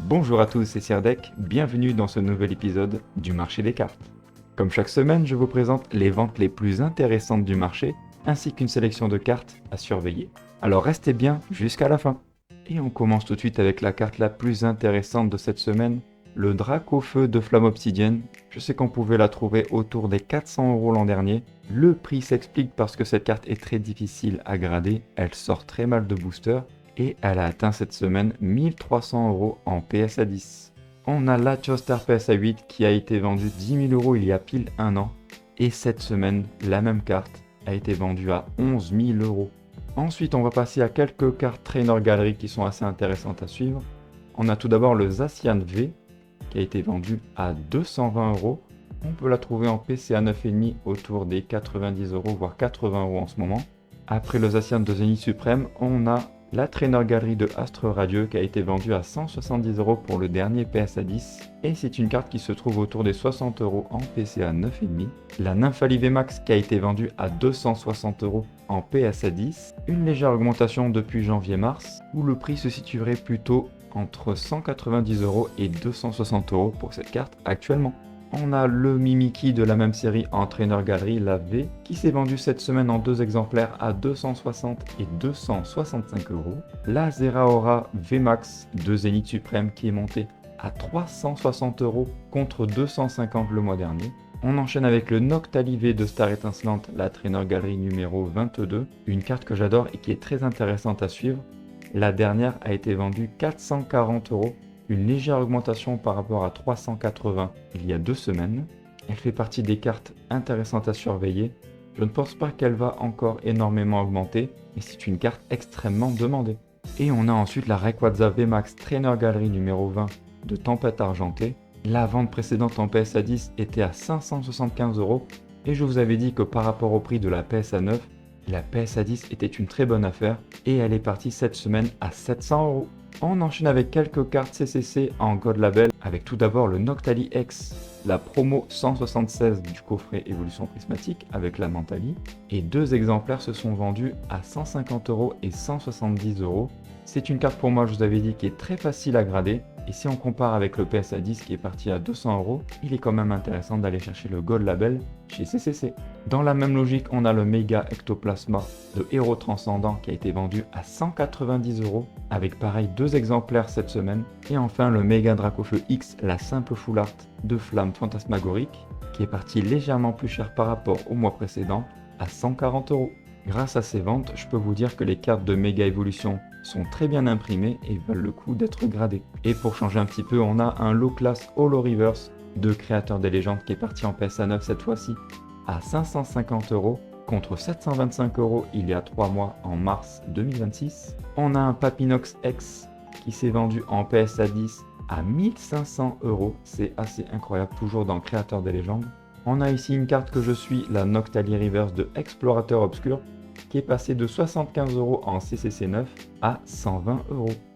Bonjour à tous, c'est Sirdek, bienvenue dans ce nouvel épisode du marché des cartes. Comme chaque semaine, je vous présente les ventes les plus intéressantes du marché, ainsi qu'une sélection de cartes à surveiller. Alors restez bien jusqu'à la fin. Et on commence tout de suite avec la carte la plus intéressante de cette semaine, le Dracofeu de Flamme Obsidienne. Je sais qu'on pouvait la trouver autour des 400€ l'an dernier. Le prix s'explique parce que cette carte est très difficile à grader, elle sort très mal de booster, et elle a atteint cette semaine 1300€ en PSA 10. On a la Star PSA 8 qui a été vendue 10 000€ il y a pile un an, et cette semaine, la même carte a été vendue à 11 000€. Ensuite, on va passer à quelques cartes Trainer Gallery qui sont assez intéressantes à suivre. On a tout d'abord le Zacian V qui a été vendu à 220€. On peut la trouver en PCA 9,5 autour des 90€, voire 80€ en ce moment. Après le Zacian de Zénith Suprême, on a la Trainer Gallery de Astre Radieux qui a été vendue à 170€ pour le dernier PSA 10, et c'est une carte qui se trouve autour des 60€ en PCA 9,5. La Nymphalie VMAX qui a été vendue à 260€ en PSA 10, une légère augmentation depuis janvier-mars, où le prix se situerait plutôt entre 190€ et 260€ pour cette carte actuellement. On a le Mimikyu de la même série en Trainer Gallery, la V, qui s'est vendu cette semaine en deux exemplaires à 260 et 265€. La Zeraora VMAX de Zénith Suprême qui est montée à 360€ contre 250 le mois dernier. On enchaîne avec le Noctali V de Star Étincelante, la Trainer Gallery numéro 22, une carte que j'adore et qui est très intéressante à suivre. La dernière a été vendue 440€. Une légère augmentation par rapport à 380 il y a 2 semaines. Elle fait partie des cartes intéressantes à surveiller. Je ne pense pas qu'elle va encore énormément augmenter, mais c'est une carte extrêmement demandée. Et on a ensuite la Rayquaza VMAX Trainer Gallery numéro 20 de Tempête Argentée. La vente précédente en PSA 10 était à 575€, et je vous avais dit que par rapport au prix de la PSA 9, la PSA 10 était une très bonne affaire, et elle est partie cette semaine à 700€. On enchaîne avec quelques cartes CCC en God Label, avec tout d'abord le Noctali X, la promo 176 du coffret évolution prismatique avec la Mentali, et 2 exemplaires se sont vendus à 150€ et 170€. C'est une carte pour moi, je vous avais dit, qui est très facile à grader, et si on compare avec le PSA 10 qui est parti à 200€, il est quand même intéressant d'aller chercher le Gold Label chez CCC. Dans la même logique, on a le Mega Ectoplasma de Héros Transcendant qui a été vendu à 190€, avec pareil 2 exemplaires cette semaine. Et enfin le Mega Dracofeu X, la simple full art de Flamme Fantasmagorique, qui est parti légèrement plus cher par rapport au mois précédent, à 140€. Grâce à ces ventes, je peux vous dire que les cartes de Mega Evolution sont très bien imprimées et valent le coup d'être gradées. Et pour changer un petit peu, on a un Low Class Holo Reverse de Créateur des Légendes qui est parti en PSA 9 cette fois-ci à 550€ contre 725€ il y a 3 mois en mars 2026. On a un Papinox X qui s'est vendu en PSA 10 à 1500€, c'est assez incroyable, toujours dans Créateur des Légendes. On a ici une carte que je suis, la Noctali Reverse de Explorateur Obscur, qui est passée de 75€ en CCC 9 à 120€.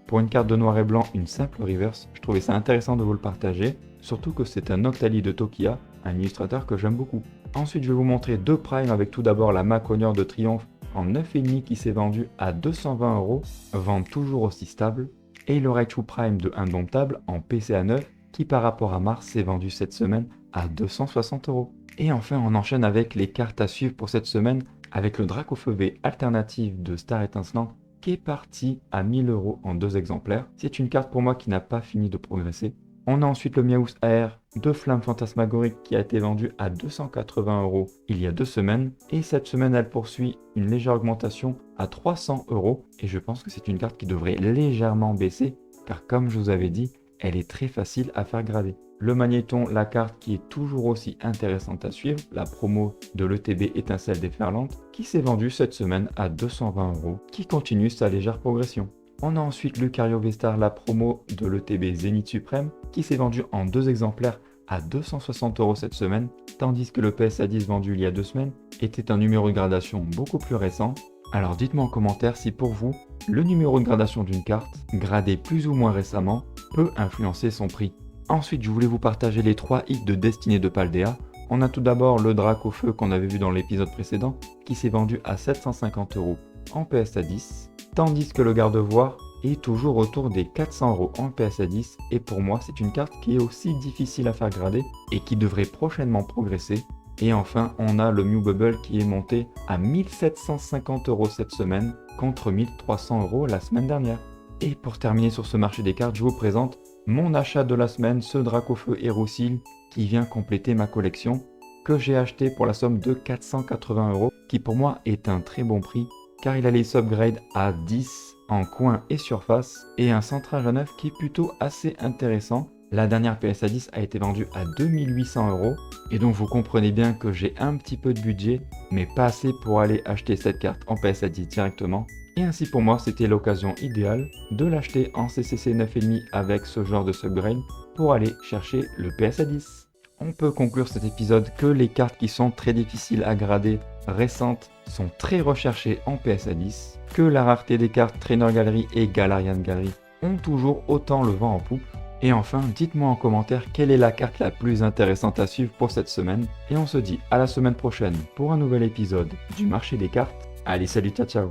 Pour une carte de noir et blanc, une simple reverse, je trouvais ça intéressant de vous le partager, surtout que c'est un Noctali de Tokia, un illustrateur que j'aime beaucoup. Ensuite, je vais vous montrer 2 primes avec tout d'abord la Maconior de Triomphe en 9,5 qui s'est vendue à 220€, vente toujours aussi stable, et le Raichu Prime de Indomptable en PCA 9 qui par rapport à mars s'est vendu cette semaine à 260€. Et enfin, on enchaîne avec les cartes à suivre pour cette semaine avec le Dracofeu V alternative de Star Étincelante qui est parti à 1000€ en 2 exemplaires. C'est une carte pour moi qui n'a pas fini de progresser. On a ensuite le Miaous AR de Flamme Fantasmagorique qui a été vendu à 280€ il y a 2 semaines. Et cette semaine, elle poursuit une légère augmentation à 300€. Et je pense que c'est une carte qui devrait légèrement baisser car comme je vous avais dit, elle est très facile à faire grader. Le Magnéton, la carte qui est toujours aussi intéressante à suivre, la promo de l'ETB Étincelle déferlante, qui s'est vendue cette semaine à 220€, qui continue sa légère progression. On a ensuite Lucario V-Star, la promo de l'ETB Zénith Suprême, qui s'est vendue en 2 exemplaires à 260€ cette semaine, tandis que le PSA 10 vendu il y a 2 semaines était un numéro de gradation beaucoup plus récent. Alors dites-moi en commentaire si pour vous, le numéro de gradation d'une carte, gradée plus ou moins récemment, peut influencer son prix. Ensuite, je voulais vous partager les 3 hits de Destinée de Paldea. On a tout d'abord le Dracofeu qu'on avait vu dans l'épisode précédent, qui s'est vendu à 750€ en PSA 10, tandis que le Gardevoir est toujours autour des 400 € en PSA 10 et pour moi c'est une carte qui est aussi difficile à faire grader et qui devrait prochainement progresser. Et enfin on a le Mew Bubble qui est monté à 1750 € cette semaine contre 1300 € la semaine dernière. Et pour terminer sur ce marché des cartes, je vous présente mon achat de la semaine, ce Dracofeu Hérosil qui vient compléter ma collection que j'ai acheté pour la somme de 480 €, qui pour moi est un très bon prix car il a les upgrades à 10 en coin et surface et un centrage à 9 qui est plutôt assez intéressant. La dernière PSA 10 a été vendue à 2800 € et donc vous comprenez bien que j'ai un petit peu de budget mais pas assez pour aller acheter cette carte en PSA 10 directement. Et ainsi pour moi c'était l'occasion idéale de l'acheter en CCC 9,5 avec ce genre de upgrade pour aller chercher le PSA 10. On peut conclure cet épisode que les cartes qui sont très difficiles à grader récentes sont très recherchées en PSA 10, que la rareté des cartes Trainer Gallery et Galarian Gallery ont toujours autant le vent en poupe. Et enfin, dites-moi en commentaire quelle est la carte la plus intéressante à suivre pour cette semaine. Et on se dit à la semaine prochaine pour un nouvel épisode du marché des cartes. Allez, salut, ciao ciao!